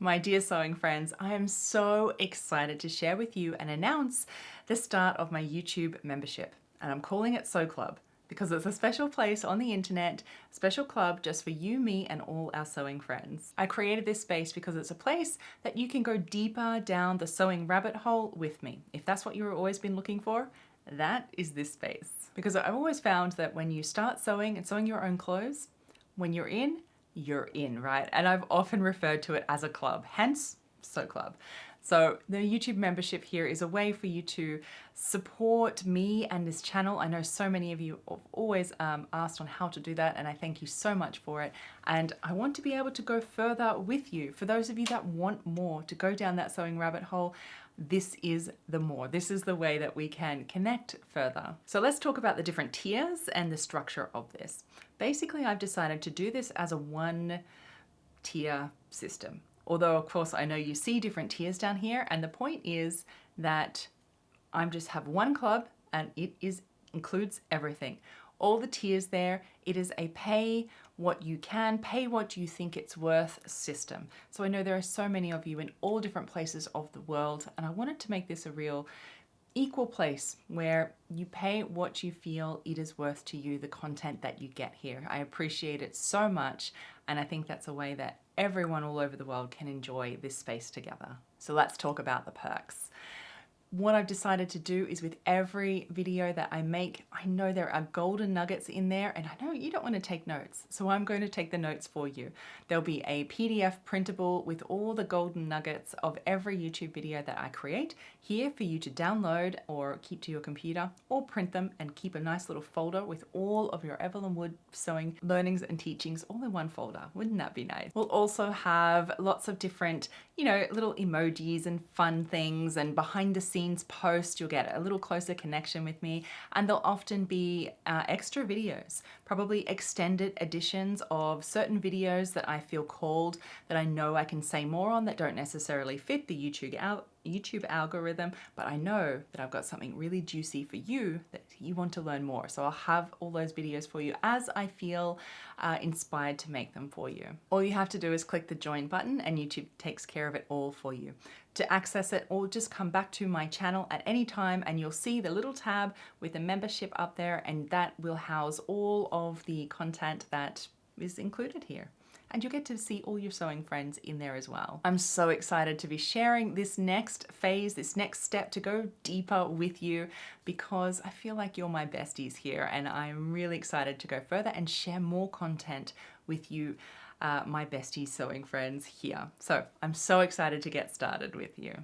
My dear sewing friends, I am so excited to share with you and announce the start of my YouTube membership. And I'm calling it Sew Club because it's a special place on the internet, a special club just for you, me, and all our sewing friends. I created this space because it's a place that you can go deeper down the sewing rabbit hole with me. If that's what you've always been looking for, that is this space. Because I've always found that when you start sewing and sewing your own clothes, when you're in, right? And I've often referred to it as a club, hence Sew Club. So the YouTube membership here is a way for you to support me and this channel. I know so many of you have always asked on how to do that, and I thank you so much for it. And I want to be able to go further with you. For those of you that want more, to go down that sewing rabbit hole, this is the more. This is the way that we can connect further. So let's talk about the different tiers and the structure of this. Basically, I've decided to do this as a one-tier system. Although, of course, I know you see different tiers down here, and the point is that I just have one club and it includes everything. All the tiers there, it is a pay what you can, pay what you think it's worth system. So I know there are so many of you in all different places of the world, and I wanted to make this a real equal place where you pay what you feel it is worth to you, the content that you get here. I appreciate it so much, and I think that's a way that everyone all over the world can enjoy this space together. So let's talk about the perks. What I've decided to do is with every video that I make, I know there are golden nuggets in there, and I know you don't want to take notes, so I'm going to take the notes for you. There'll be a PDF printable with all the golden nuggets of every YouTube video that I create here for you to download or keep to your computer, or print them and keep a nice little folder with all of your Evelyn Wood sewing learnings and teachings all in one folder. Wouldn't that be nice? We'll also have lots of different, little emojis and fun things, and behind the scenes post. You'll get a little closer connection with me, and there'll often be extra videos, probably extended editions of certain videos that I feel called, that I know I can say more on, that don't necessarily fit the YouTube algorithm, but I know that I've got something really juicy for you that you want to learn more. So I'll have all those videos for you as I feel inspired to make them for you. All you have to do is click the join button and YouTube takes care of it all for you. To access it, or just come back to my channel at any time and you'll see the little tab with the membership up there, and that will house all of the content that is included here. And you'll get to see all your sewing friends in there as well. I'm so excited to be sharing this next phase, this next step to go deeper with you, because I feel like you're my besties here, and I'm really excited to go further and share more content with you, my bestie sewing friends here. So I'm so excited to get started with you.